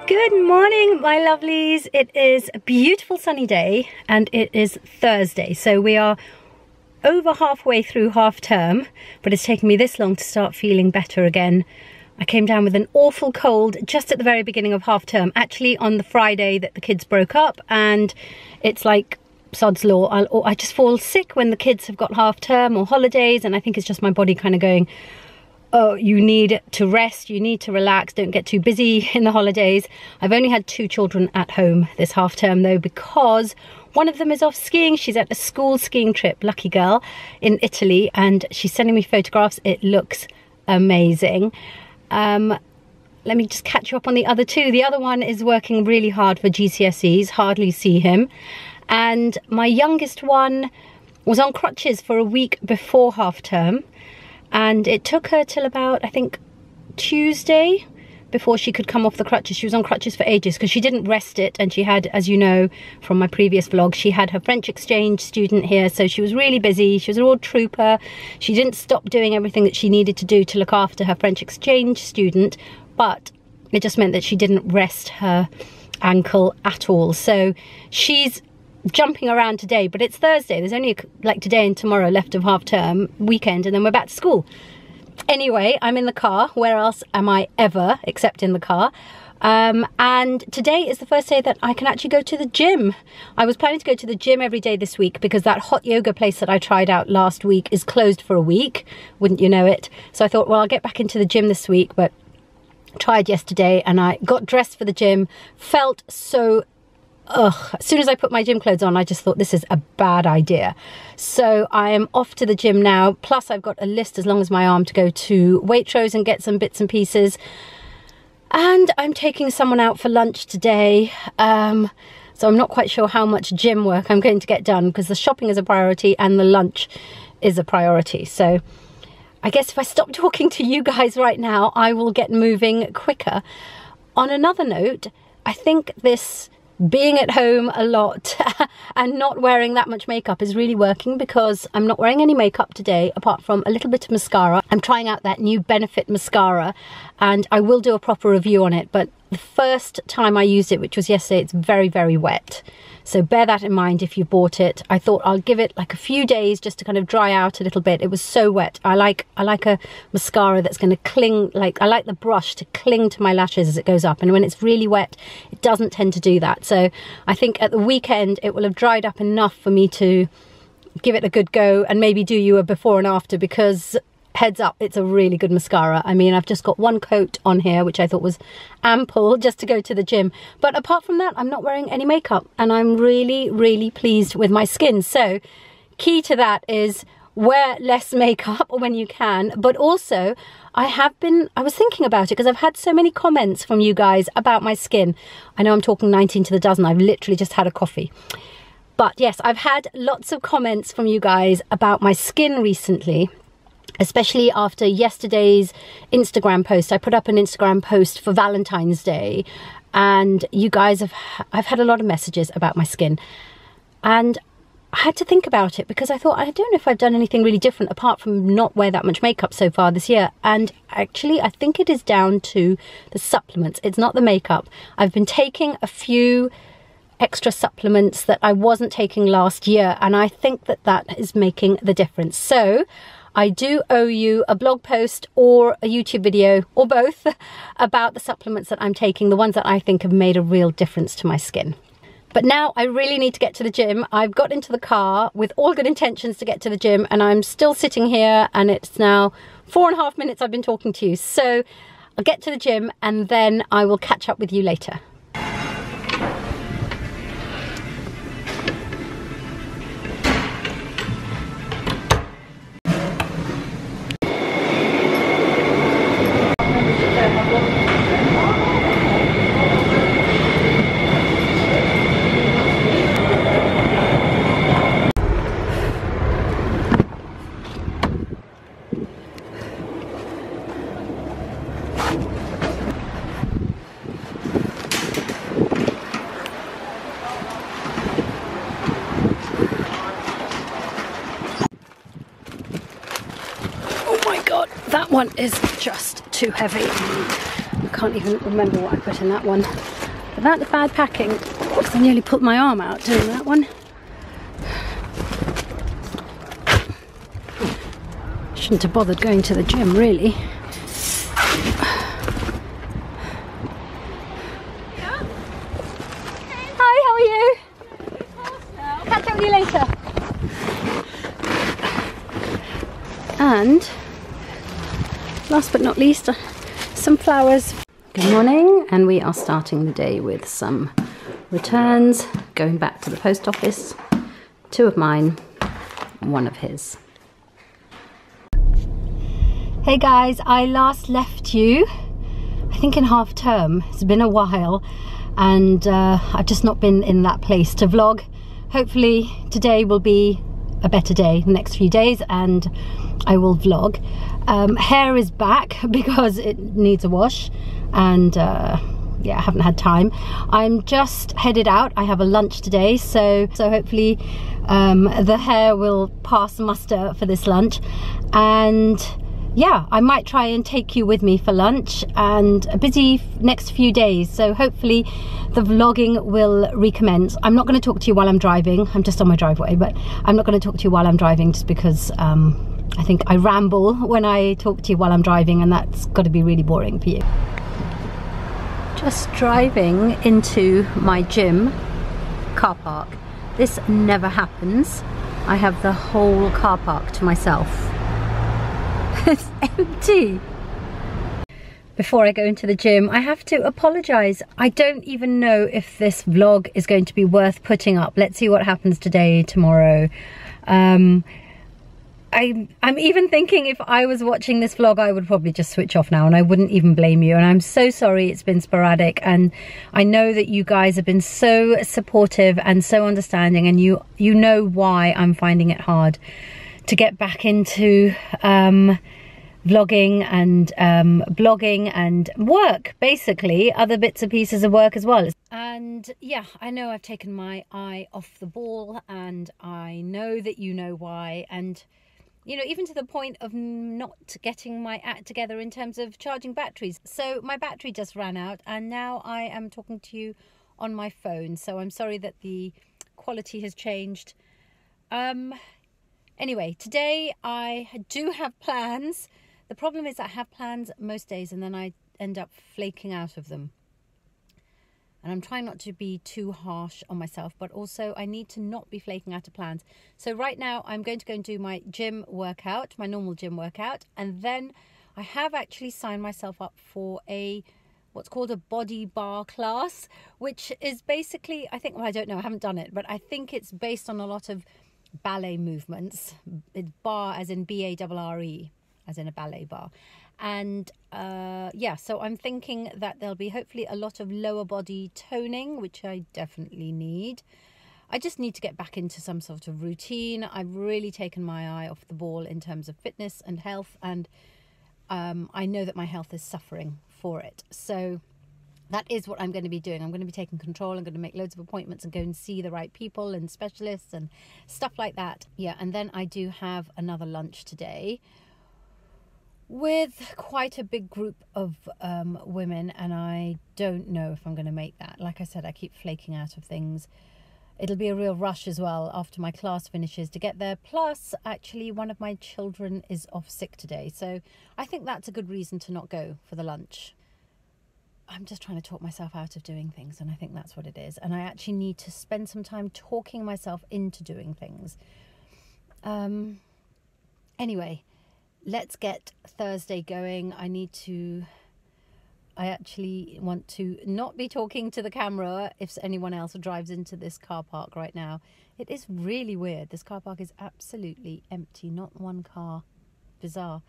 Good morning, my lovelies. It is a beautiful sunny day and it is Thursday, so we are over halfway through half term, but it's taken me this long to start feeling better again. I came down with an awful cold just at the very beginning of half term, actually on the Friday that the kids broke up, and it's like sod's law. I just fall sick when the kids have got half term or holidays, and I think it's just my body kind of going, oh, you need to rest, you need to relax, don't get too busy in the holidays. I've only had 2 children at home this half term though, because one of them is off skiing. She's at a school skiing trip, lucky girl, in Italy, and she's sending me photographs. It looks amazing. Let me just catch you up on the other 2. The other one is working really hard for GCSEs, hardly see him. And my youngest one was on crutches for a week before half term. And it took her till about, I think, Tuesday before she could come off the crutches. She was on crutches for ages because she didn't rest it. And she had, as you know from my previous vlog, she had her French exchange student here. So she was really busy. She was a real trooper. She didn't stop doing everything that she needed to do to look after her French exchange student. But it just meant that she didn't rest her ankle at all. So she's jumping around today, but it's Thursday. There's only like today and tomorrow left of half term weekend, and then we're back to school. Anyway, I'm in the car. Where else am I ever except in the car? And today is the first day that I can actually go to the gym. I was planning to go to the gym every day this week because that hot yoga place that I tried out last week is closed for a week, wouldn't you know it? So I thought, well, I'll get back into the gym this week, but tried yesterday and I got dressed for the gym, felt so as soon as I put my gym clothes on, I just thought this is a bad idea. So I am off to the gym now. Plus I've got a list as long as my arm to go to Waitrose and get some bits and pieces. And I'm taking someone out for lunch today. So I'm not quite sure how much gym work I'm going to get done because the shopping is a priority and the lunch is a priority. So I guess if I stop talking to you guys right now, I will get moving quicker. On another note, I think this being at home a lot and not wearing that much makeup is really working, because I'm not wearing any makeup today apart from a little bit of mascara. I'm trying out that new Benefit mascara and I will do a proper review on it, but the first time I used it, which was yesterday, it's very, very wet. So bear that in mind if you bought it. I thought I'll give it like a few days just to kind of dry out a little bit. It was so wet. I like a mascara that's going to cling, like I like the brush to cling to my lashes as it goes up. And when it's really wet, it doesn't tend to do that. So I think at the weekend, it will have dried up enough for me to give it a good go and maybe do you a before and after, because heads up, it's a really good mascara. I mean, I've just got 1 coat on here, which I thought was ample just to go to the gym. But apart from that, I'm not wearing any makeup and I'm really, really pleased with my skin. So key to that is wear less makeup when you can. But also, I was thinking about it because I've had so many comments from you guys about my skin. I know I'm talking 19 to the dozen. I've literally just had a coffee. But yes, I've had lots of comments from you guys about my skin recently, especially after yesterday's Instagram post. I put up an Instagram post for Valentine's Day, and you guys I've had a lot of messages about my skin, and I had to think about it because I thought, I don't know if I've done anything really different apart from not wear that much makeup so far this year. And actually, I think it is down to the supplements. It's not the makeup. I've been taking a few extra supplements that I wasn't taking last year, and I think that that is making the difference. So I do owe you a blog post or a YouTube video, or both, about the supplements that I'm taking, the ones that I think have made a real difference to my skin. But now I really need to get to the gym. I've got into the car with all good intentions to get to the gym, and I'm still sitting here and it's now 4.5 minutes I've been talking to you. So I'll get to the gym and then I will catch up with you later. That one is just too heavy. I can't even remember what I put in that one. But that's bad packing, because I nearly put my arm out doing that one. Shouldn't have bothered going to the gym, really. Hi, how are you? Catch up with you later. And last but not least, some flowers. Good morning, and we are starting the day with some returns, going back to the post office. 2 of mine, 1 of his. Hey guys, I last left you, I think in half term. It's been a while, and I've just not been in that place to vlog. Hopefully today will be a better day, the next few days, and I will vlog. Hair is back because it needs a wash, and yeah, I haven't had time. I'm just headed out. I have a lunch today, so hopefully the hair will pass muster for this lunch. And yeah, I might try and take you with me for lunch, and a busy next few days, so hopefully the vlogging will recommence. I'm not going to talk to you while I'm driving. I'm just on my driveway, but I'm not going to talk to you while I'm driving, just because I think I ramble when I talk to you while I'm driving, and that's got to be really boring for you. Just driving into my gym car park. This never happens. I have the whole car park to myself. It's empty. Before I go into the gym, I have to apologise. I don't even know if this vlog is going to be worth putting up. Let's see what happens today, tomorrow. I'm even thinking if I was watching this vlog, I would probably just switch off now, and I wouldn't even blame you. And I'm so sorry it's been sporadic, and I know that you guys have been so supportive and so understanding, and you know why I'm finding it hard to get back into vlogging and blogging and work, basically, other bits and pieces of work as well. And yeah, I know I've taken my eye off the ball, and I know that you know why, and you know, even to the point of not getting my act together in terms of charging batteries. So my battery just ran out, and now I am talking to you on my phone, so I'm sorry that the quality has changed. Anyway, today I do have plans. The problem is I have plans most days, and then I end up flaking out of them. And I'm trying not to be too harsh on myself, but also I need to not be flaking out of plans. So right now I'm going to go and do my gym workout, my normal gym workout. And then I have actually signed myself up for what's called a body bar class, which is basically, I think, well, I don't know, I haven't done it, but I think it's based on a lot of ballet movements. It's bar as in B-A-R-R-E, as in a ballet bar. And yeah, so I'm thinking that there'll be hopefully a lot of lower body toning, which I definitely need. I just need to get back into some sort of routine. I've really taken my eye off the ball in terms of fitness and health, and I know that my health is suffering for it. So that is what I'm going to be doing. I'm going to be taking control. I'm going to make loads of appointments and go and see the right people and specialists and stuff like that. Yeah, and then I do have another lunch today with quite a big group of women, and I don't know if I'm going to make that. Like I said, I keep flaking out of things. It'll be a real rush as well after my class finishes to get there. Plus, actually, one of my children is off sick today, so I think that's a good reason to not go for the lunch. I'm just trying to talk myself out of doing things, and I think that's what it is. And I actually need to spend some time talking myself into doing things. Anyway, let's get Thursday going. I actually want to not be talking to the camera if anyone else drives into this car park right now. It is really weird. This car park is absolutely empty, not one car. Bizarre.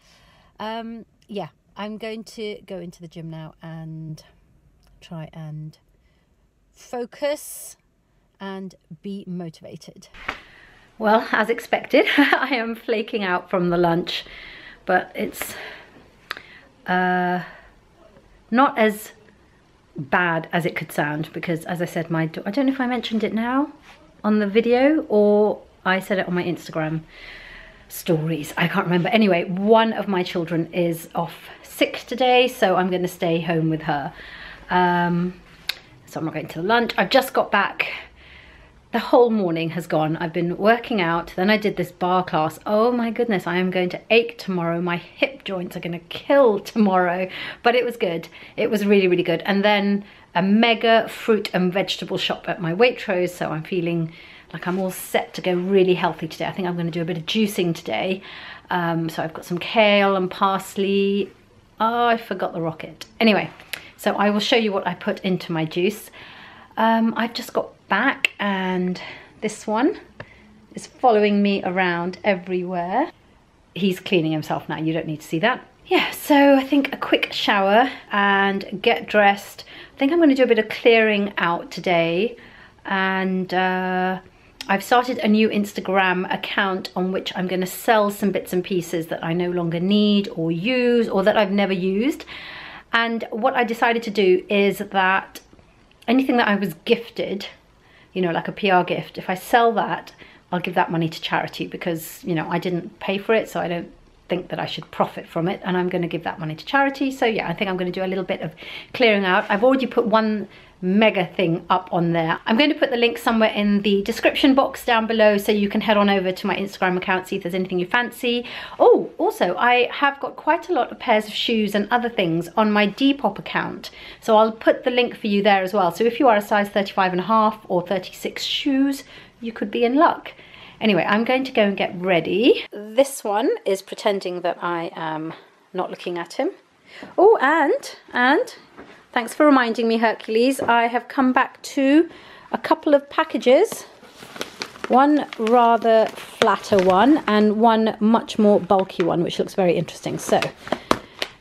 Yeah, I'm going to go into the gym now and try and focus and be motivated. Well, as expected, I am flaking out from the lunch, but it's not as bad as it could sound, because as I said, I don't know if I mentioned it now on the video or I said it on my Instagram. stories. I can't remember. Anyway, one of my children is off sick today, so I'm going to stay home with her. So I'm not going to lunch. I've just got back. The whole morning has gone. I've been working out, then I did this bar class. Oh my goodness, I am going to ache tomorrow. My hip joints are going to kill tomorrow, but it was good. It was really, really good. And then a mega fruit and vegetable shop at my Waitrose, so I'm feeling like I'm all set to go really healthy today. I think I'm going to do a bit of juicing today. So I've got some kale and parsley. Oh, I forgot the rocket. Anyway, so I will show you what I put into my juice. I've just got back and this one is following me around everywhere. He's cleaning himself now, you don't need to see that. Yeah, so I think a quick shower and get dressed. I think I'm going to do a bit of clearing out today, and I've started a new Instagram account on which I'm going to sell some bits and pieces that I no longer need or use, or that I've never used. And what I decided to do is that anything that I was gifted, you know, like a PR gift, if I sell that, I'll give that money to charity, because, you know, I didn't pay for it, so I don't think that I should profit from it, and I'm going to give that money to charity. So yeah, I think I'm going to do a little bit of clearing out. I've already put one mega thing up on there. I'm going to put the link somewhere in the description box down below, so you can head on over to my Instagram account, see if there's anything you fancy. Oh, also I have got quite a lot of pairs of shoes and other things on my Depop account, so I'll put the link for you there as well. So if you are a size 35.5 or 36 shoes, you could be in luck. Anyway, I'm going to go and get ready. This one is pretending that I am not looking at him. Oh, and thanks for reminding me, Hercules. I have come back to a couple of packages. One rather flatter one and one much more bulky one, which looks very interesting. So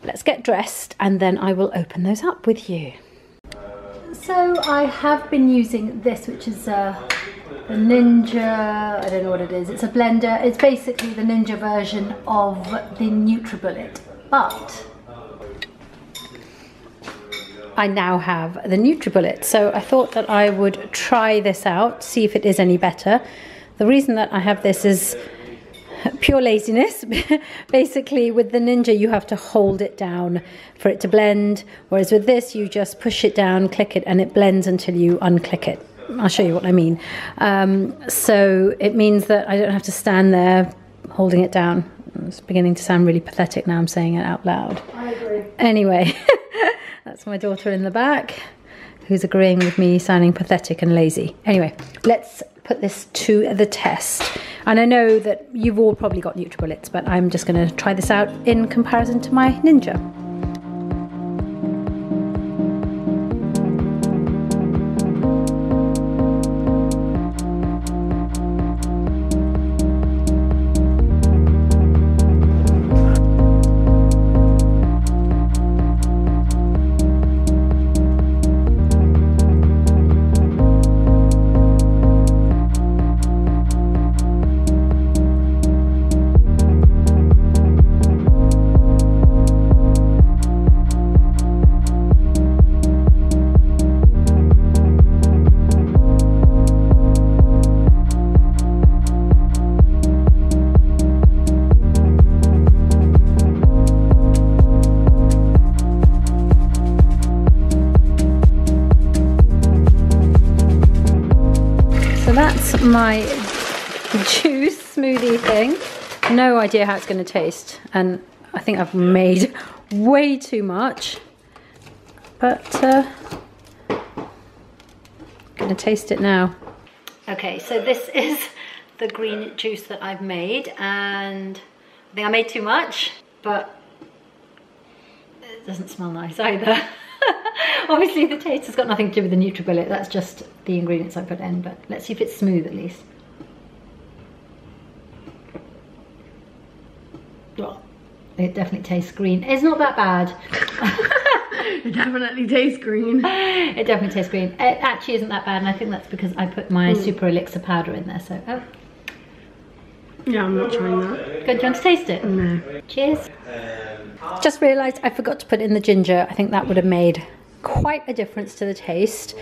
let's get dressed and then I will open those up with you. So I have been using this, which is the Ninja, I don't know what it is. It's a blender. It's basically the Ninja version of the NutriBullet, but I now have the NutriBullet, so I thought that I would try this out, see if it is any better. The reason that I have this is pure laziness. Basically, with the Ninja, you have to hold it down for it to blend, whereas with this, you just push it down, click it, and it blends until you unclick it. I'll show you what I mean. So it means that I don't have to stand there holding it down. It's beginning to sound really pathetic now I'm saying it out loud. I agree. Anyway, that's my daughter in the back who's agreeing with me sounding pathetic and lazy. Anyway, let's put this to the test. And I know that you've all probably got NutriBullets, but I'm just going to try this out in comparison to my Ninja. That's my juice smoothie thing. No idea how it's going to taste, and I think I've made way too much, but going to taste it now. Okay, so this is the green juice that I've made, and I think I made too much, but it doesn't smell nice either. Obviously the taste has got nothing to do with the NutriBullet, that's just the ingredients I put in, but let's see if it's smooth at least. Well, it definitely tastes green. It's not that bad. It definitely tastes green. It definitely tastes green. It actually isn't that bad, and I think that's because I put my super elixir powder in there, so oh. Yeah, I'm not trying that. Good, do you want to taste it? No. Cheers. Just realised I forgot to put in the ginger. I think that would have made quite a difference to the taste.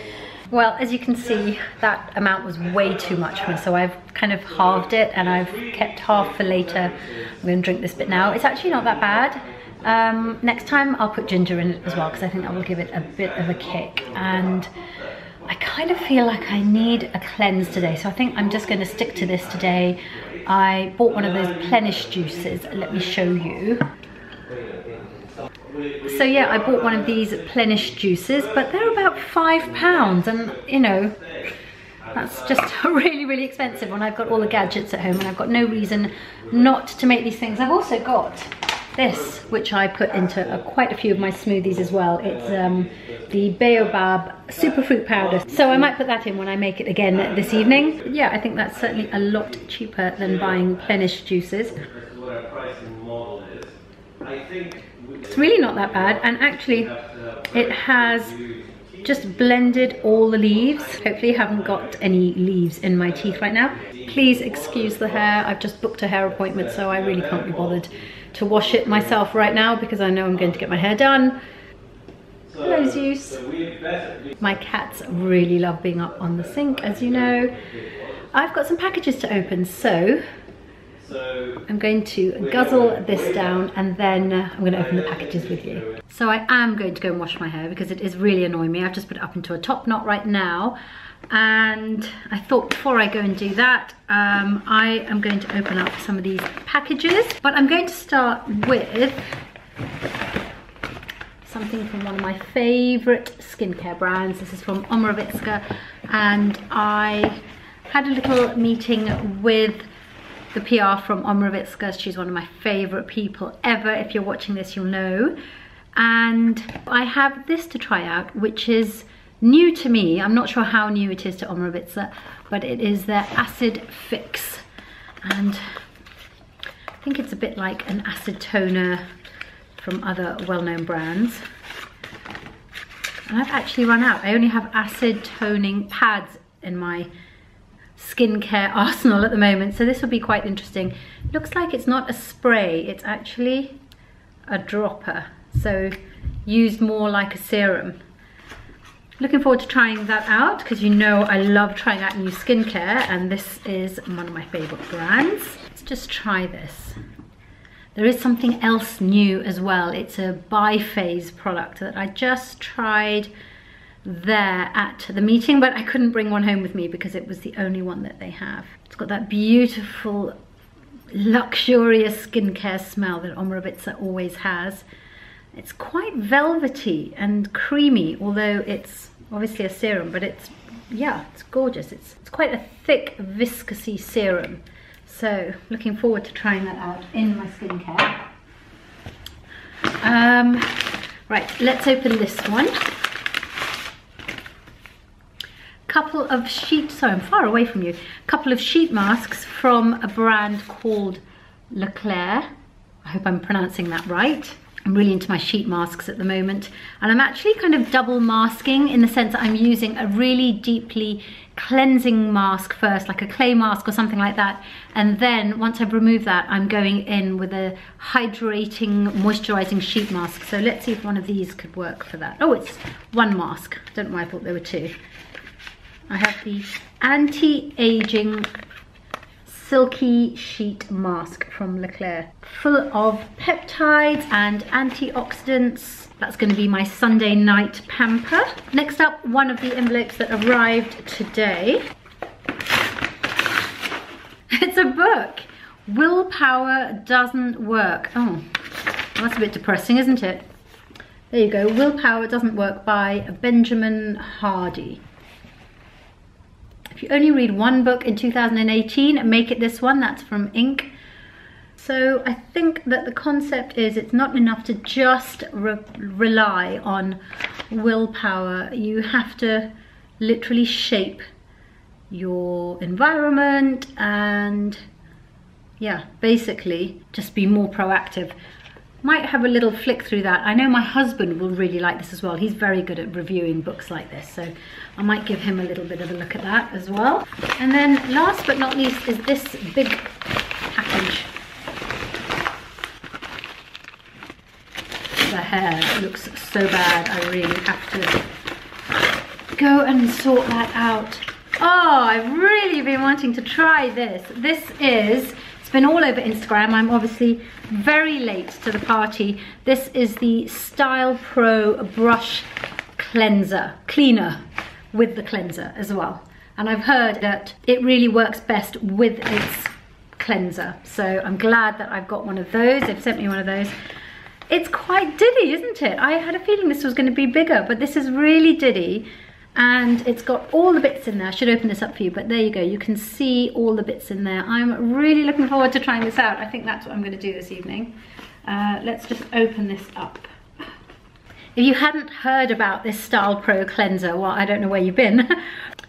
Well, as you can see, that amount was way too much for me, so I've kind of halved it and I've kept half for later. I'm going to drink this bit now. It's actually not that bad. Next time I'll put ginger in it as well, because I think that will give it a bit of a kick. And I kind of feel like I need a cleanse today, so I think I'm just going to stick to this today. I bought one of those Plenish juices. Let me show you. So yeah, I bought one of these Plenish juices, but they're about £5, and you know, that's just really, really expensive when I've got all the gadgets at home and I've got no reason not to make these things. I've also got this, which I put into quite a few of my smoothies as well. It's the Baobab Superfruit Powder. So I might put that in when I make it again this evening. Yeah, I think that's certainly a lot cheaper than buying Plenish juices. It's really not that bad, and actually it has just blended all the leaves. Hopefully I haven't got any leaves in my teeth right now. Please excuse the hair. I've just booked a hair appointment, so I really can't be bothered to wash it myself right now because I know I'm going to get my hair done. Hello Zeus. My cats really love being up on the sink, as you know. I've got some packages to open, so I'm going to guzzle this down and then I'm going to open the packages with you. So I am going to go and wash my hair because it is really annoying me. I've just put it up into a top knot right now, and I thought before I go and do that, I am going to open up some of these packages. But I'm going to start with something from one of my favourite skincare brands. This is from Ambarina, and I had a little meeting with the PR from Ambarina. She's one of my favourite people ever. If you're watching this, you'll know. And I have this to try out, which is new to me. I'm not sure how new it is to Ambarina, but it is their Acid Fix. And I think it's a bit like an acid toner from other well-known brands. And I've actually run out. I only have acid toning pads in my skincare arsenal at the moment, so this will be quite interesting. Looks like it's not a spray, it's actually a dropper, so used more like a serum. Looking forward to trying that out because you know I love trying out new skincare, and this is one of my favorite brands. Let's just try this. There is something else new as well. It's a biphase product that I just tried there at the meeting, but I couldn't bring one home with me because it was the only one that they have. It's got that beautiful luxurious skincare smell that Ambarina always has. It's quite velvety and creamy, although it's obviously a serum, but it's, yeah, it's gorgeous. It's quite a thick viscousy serum, so looking forward to trying that out in my skincare. Right, let's open this one. Couple of sheet, sorry, I'm far away from you. Couple of sheet masks from a brand called Leclerc. I hope I'm pronouncing that right. I'm really into my sheet masks at the moment, and I'm actually kind of double masking in the sense that I'm using a really deeply cleansing mask first, like a clay mask or something like that, and then once I've removed that, I'm going in with a hydrating, moisturizing sheet mask. So let's see if one of these could work for that. Oh, it's one mask. I don't know why I thought there were two. I have the anti-aging silky sheet mask from Leclerc, full of peptides and antioxidants. That's going to be my Sunday night pamper. Next up, one of the envelopes that arrived today. It's a book. Willpower Doesn't Work. Oh, that's a bit depressing, isn't it? There you go. Willpower Doesn't Work by Benjamin Hardy. If you only read one book in 2018, make it this one. That's from Inc. So I think that the concept is it's not enough to just rely on willpower. You have to literally shape your environment and, yeah, basically just be more proactive. Might have a little flick through that. I know my husband will really like this as well. He's very good at reviewing books like this, so I might give him a little bit of a look at that as well. And then last but not least is this big package. The hair looks so bad. I really have to go and sort that out. Oh, I've really been wanting to try this. It's been all over Instagram. I'm obviously very late to the party. This is the Style Pro brush cleaner with the cleanser as well. And I've heard that it really works best with its cleanser. So I'm glad that I've got one of those. They've sent me one of those. It's quite diddy, isn't it? I had a feeling this was going to be bigger, but this is really diddy. And it's got all the bits in there. I should open this up for you, but there you go. You can see all the bits in there. I'm really looking forward to trying this out. I think that's what I'm going to do this evening. Let's just open this up. If you hadn't heard about this Style Pro cleanser, well, I don't know where you've been.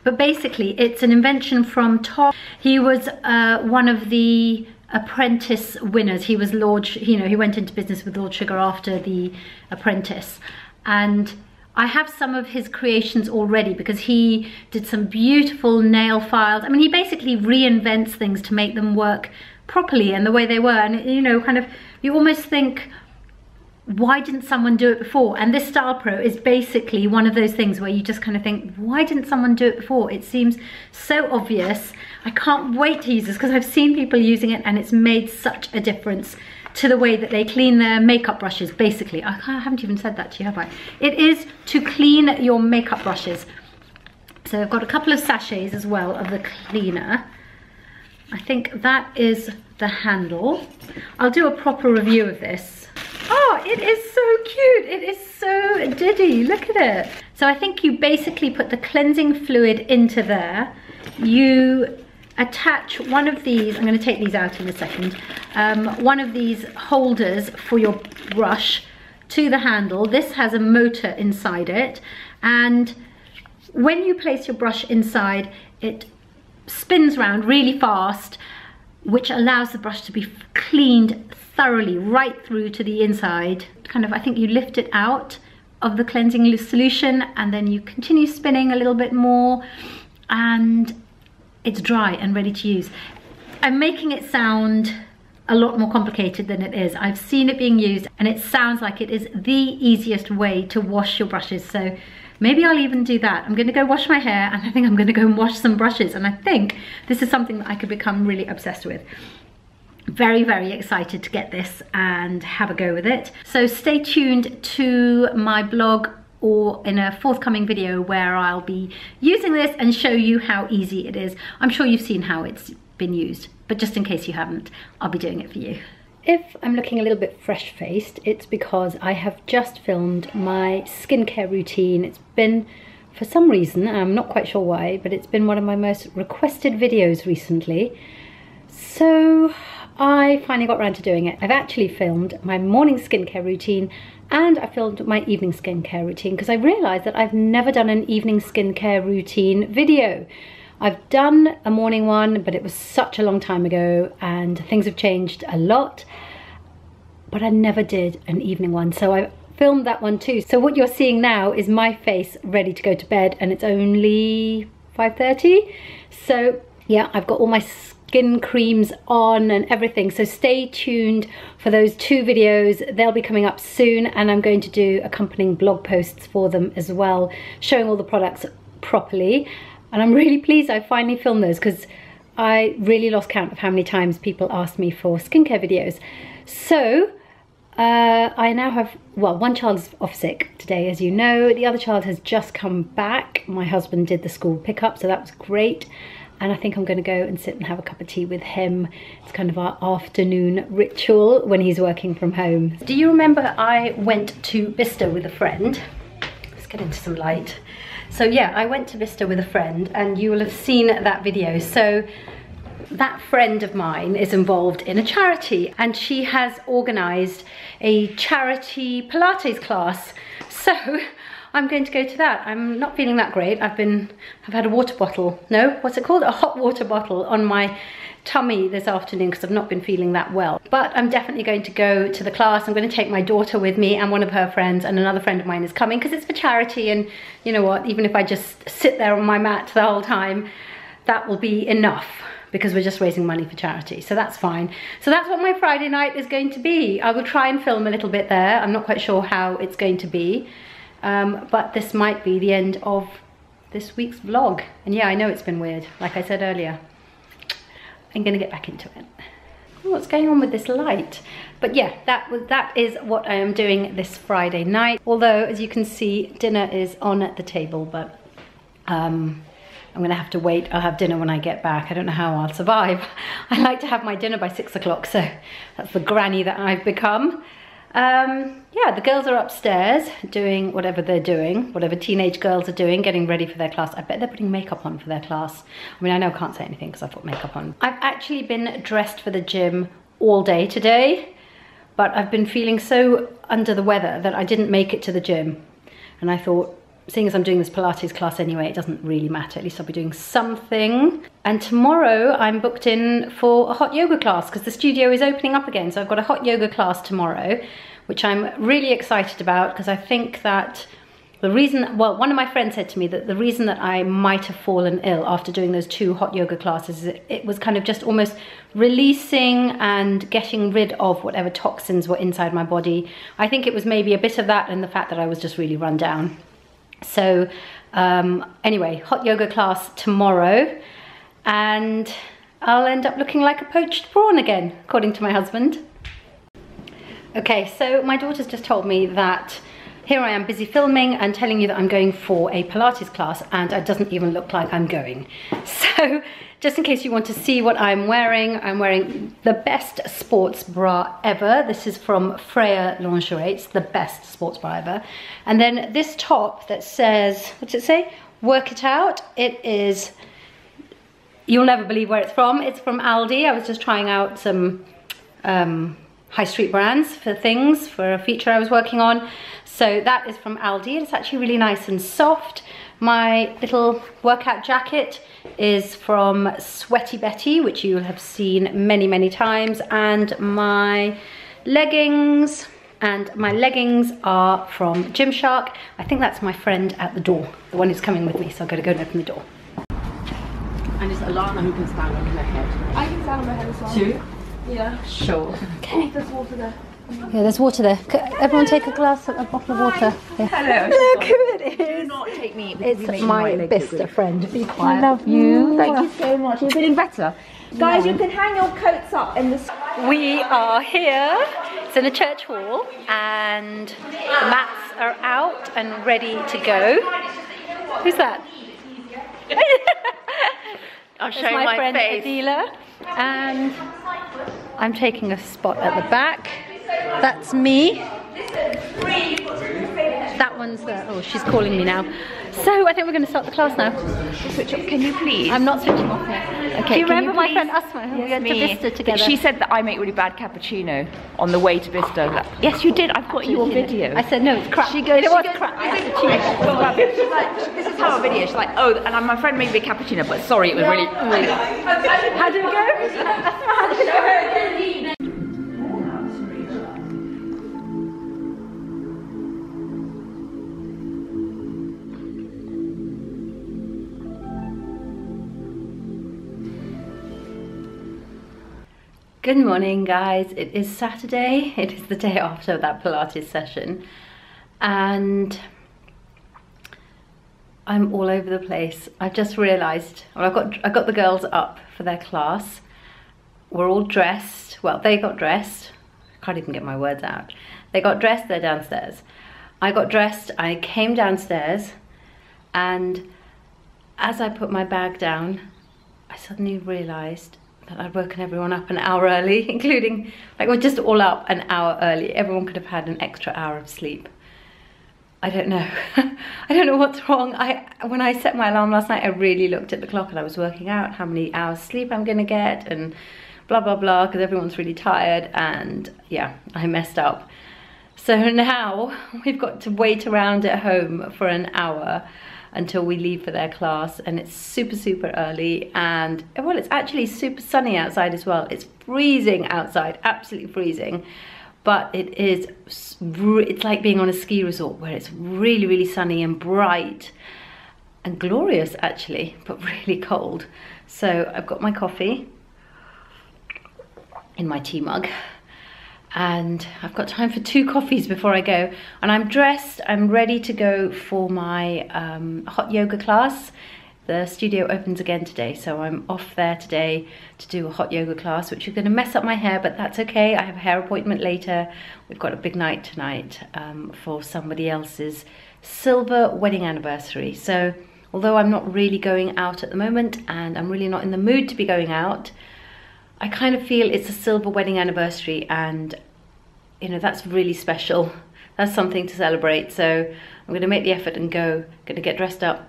But basically, it's an invention from Tom. He was one of the Apprentice winners. He was Lord, you know, he went into business with Lord Sugar after The Apprentice. And I have some of his creations already because he did some beautiful nail files. I mean, he basically reinvents things to make them work properly and the way they were. And, you know, kind of, you almost think, why didn't someone do it before? And this Style Pro is basically one of those things where you just kind of think, why didn't someone do it before? It seems so obvious. I can't wait to use this because I've seen people using it and it's made such a difference to the way that they clean their makeup brushes, basically. I haven't even said that to you, have I? It is to clean your makeup brushes. So I've got a couple of sachets as well of the cleaner. I think that is the handle. I'll do a proper review of this. Oh, it is so cute. It is so diddy. Look at it. So I think you basically put the cleansing fluid into there. You attach one of these, I'm going to take these out in a second, one of these holders for your brush to the handle. This has a motor inside it, and when you place your brush inside, it spins around really fast, which allows the brush to be cleaned thoroughly right through to the inside. Kind of, I think you lift it out of the cleansing solution and then you continue spinning a little bit more and it's dry and ready to use. I'm making it sound a lot more complicated than it is. I've seen it being used and it sounds like it is the easiest way to wash your brushes. So maybe I'll even do that. I'm going to go wash my hair and I think I'm going to go and wash some brushes. And I think this is something that I could become really obsessed with. Very, very excited to get this and have a go with it. So stay tuned to my blog or in a forthcoming video where I'll be using this and show you how easy it is. I'm sure you've seen how it's been used, but just in case you haven't, I'll be doing it for you. If I'm looking a little bit fresh-faced, it's because I have just filmed my skincare routine. It's been, for some reason, I'm not quite sure why, but it's been one of my most requested videos recently. So I finally got around to doing it. I've actually filmed my morning skincare routine and I filmed my evening skincare routine because I realized that I've never done an evening skincare routine video. I've done a morning one, but it was such a long time ago and things have changed a lot, but I never did an evening one. So I filmed that one too. So what you're seeing now is my face ready to go to bed and it's only 5:30. So yeah, I've got all my skin creams on and everything. So stay tuned for those two videos. They'll be coming up soon and I'm going to do accompanying blog posts for them as well, showing all the products properly. And I'm really pleased I finally filmed those because I really lost count of how many times people asked me for skincare videos. So I now have, well, one child's off sick today, as you know. The other child has just come back. My husband did the school pickup, so that was great. And I think I'm going to go and sit and have a cup of tea with him. It's kind of our afternoon ritual when he's working from home. Do you remember I went to Bicester with a friend? Let's get into some light. So yeah, I went to Bicester with a friend and you will have seen that video. So that friend of mine is involved in a charity and she has organised a charity Pilates class. So I'm going to go to that. I'm not feeling that great. I've had a water bottle, no, what's it called? A hot water bottle on my tummy this afternoon because I've not been feeling that well. But I'm definitely going to go to the class. I'm going to take my daughter with me and one of her friends, and another friend of mine is coming because it's for charity, and you know what, even if I just sit there on my mat the whole time, that will be enough because we're just raising money for charity, so that's fine. So that's what my Friday night is going to be. I will try and film a little bit there. I'm not quite sure how it's going to be. But this might be the end of this week's vlog. And yeah, I know it's been weird, like I said earlier. I'm gonna get back into it. What's going on with this light? But yeah, that is what I am doing this Friday night. Although, as you can see, dinner is on at the table, but I'm gonna have to wait. I'll have dinner when I get back. I don't know how I'll survive. I like to have my dinner by 6 o'clock, so that's the granny that I've become. Yeah, the girls are upstairs doing whatever they're doing, whatever teenage girls are doing, getting ready for their class. I bet they're putting makeup on for their class. I mean, I know I can't say anything because I've put makeup on. I've actually been dressed for the gym all day today, but I've been feeling so under the weather that I didn't make it to the gym. And I thought, seeing as I'm doing this Pilates class anyway, it doesn't really matter. At least I'll be doing something. And tomorrow I'm booked in for a hot yoga class because the studio is opening up again. So I've got a hot yoga class tomorrow, which I'm really excited about because I think that the reason, well, one of my friends said to me that the reason that I might have fallen ill after doing those 2 hot yoga classes is it was kind of just almost releasing and getting rid of whatever toxins were inside my body. I think it was maybe a bit of that and the fact that I was just really run down. So anyway, hot yoga class tomorrow, and I'll end up looking like a poached prawn again, according to my husband. Okay, so my daughter's just told me that here I am busy filming and telling you that I'm going for a Pilates class, and it doesn't even look like I'm going. So just in case you want to see what I'm wearing the best sports bra ever. This is from Freya Lingerie. It's the best sports bra ever. And then this top that says, what's it say? Work it out. It is, you'll never believe where it's from. It's from Aldi. I was just trying out some high street brands for things, for a feature I was working on. So that is from Aldi. It's actually really nice and soft. My little workout jacket is from Sweaty Betty, which you will have seen many, many times. And my leggings are from Gymshark. I think that's my friend at the door, the one who's coming with me. So I've got to go and open the door. And it's Alana who can stand on her head. I can stand on my head as well. 2? Yeah. Sure. Okay. Oh, there's water there. Yeah, there's water there. Everyone take a bottle of water. Yeah. Hello. Look who it is. Do not take me. It's my best friend. Be quiet. I love you. Thank you so much. You're feeling better. Guys, you can hang your coats up in the... We are here. It's in a church hall and the mats are out and ready to go. Who's that? I'll show That's you my my friend face. Adila, and I'm taking a spot at the back. That's me. That one's there. Oh, she's calling me now. So I think we're going to start the class now. Switch off, can you please? I'm not switching off yet. Okay, do you can remember you my please? friend Asma who we went to Vista together? She said that I make really bad cappuccino on the way to Vista. Yes, you did. I've got your video. I said no, it's crap. She goes, it was crap. She's like, this is how a video. She's like, oh, and my friend made me a cappuccino, but sorry, it was really. How did it go? How did it go? Good morning, guys. It is Saturday. It is the day after that Pilates session, and I'm all over the place. I've just realised, well, I got the girls up for their class. We're all dressed. Well, they got dressed. I can't even get my words out. They got dressed. They're downstairs. I got dressed. I came downstairs, and as I put my bag down, I suddenly realised that I'd woken everyone up an hour early, including, like, we're just all up an hour early. Everyone could have had an extra hour of sleep. I don't know. I don't know what's wrong. When I set my alarm last night, I really looked at the clock and I was working out how many hours sleep I'm gonna get and blah, blah, blah, because everyone's really tired, and yeah, I messed up. So now we've got to wait around at home for an hour until we leave for their class, and it's super, super early, and well, it's actually super sunny outside as well. It's freezing outside, absolutely freezing, but it's like being on a ski resort where it's really, really sunny and bright and glorious actually, but really cold. So I've got my coffee in my tea mug, and I've got time for 2 coffees before I go, and I'm dressed, I'm ready to go for my hot yoga class. The studio opens again today, so I'm off there today to do a hot yoga class, which is going to mess up my hair, but that's okay. I have a hair appointment later. We've got a big night tonight for somebody else's silver wedding anniversary. So although I'm not really going out at the moment, and I'm really not in the mood to be going out, I kind of feel it's a silver wedding anniversary, and you know, that's really special. That's something to celebrate. So I'm going to make the effort and go. Going to get dressed up.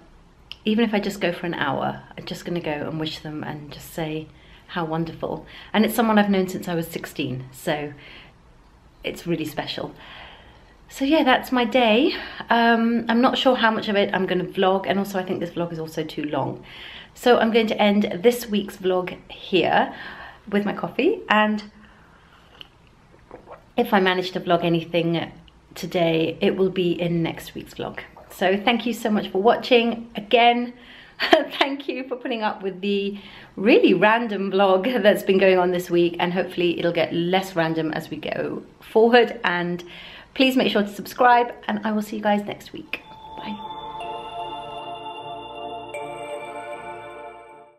Even if I just go for an hour, I'm just going to go and wish them and just say how wonderful. And it's someone I've known since I was 16, so it's really special. So yeah, that's my day. I'm not sure how much of it I'm going to vlog, and also I think this vlog is also too long. So I'm going to end this week's vlog here with my coffee, and if I manage to vlog anything today, it will be in next week's vlog. So thank you so much for watching again. Thank you for putting up with the really random vlog that's been going on this week, and hopefully it'll get less random as we go forward. And please make sure to subscribe, and I will see you guys next week.